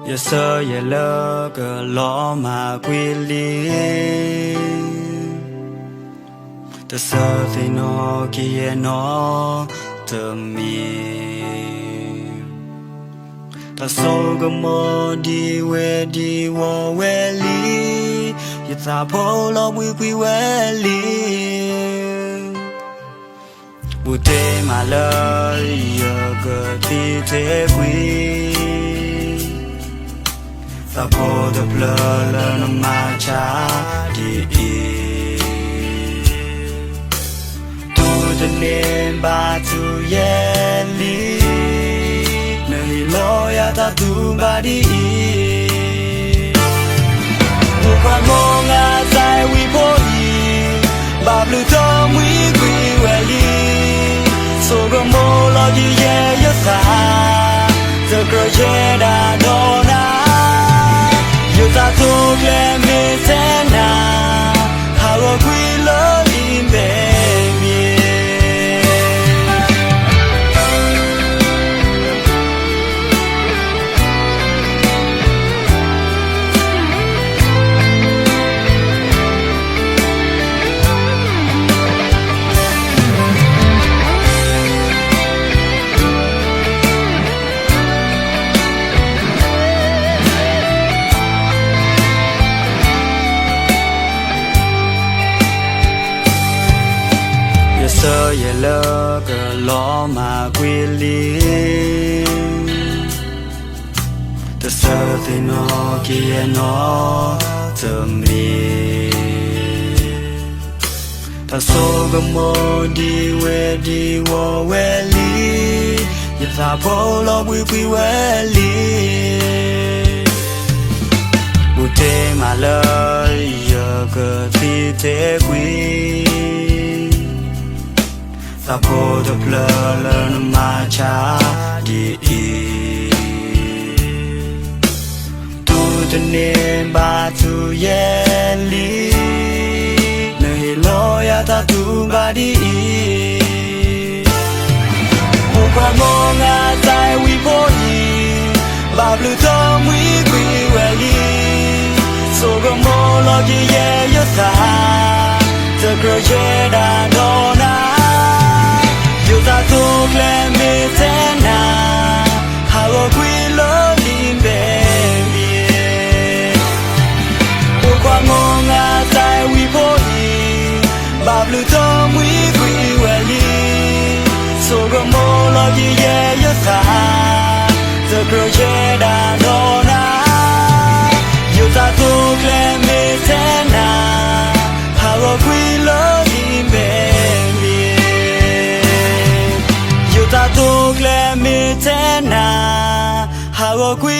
Yesa yela ke lo ma kwili The surfing no ki no to me The so go mo di wo we li Yeta po lo we li Bute ma la yo ke ti te kwi The po the blood and my child To the name by to yelly Nay lawyer that do body Upa monga sai we boy Bablu tom we welly So go more log yeah your side The girl yeah dona Ta to let me stand now how we love in baby So you look a lot my willy The surfing no ki no to me The so go mo di wo welly Yeta polo we welly Bute my love you could be te The po the blood and my child To the name by to yelly Nay lawyer that do body Upa monga sai we boy Bablu tom we welly So go more log yeah your side The girl yeah dona Ta to let me stand now how we love in baby Upa monga sai we boy Bablu tom we welly So go more log yeah your side The girl yeah dona Ta to let me stand now how we love in baby Ta to let me tell now how we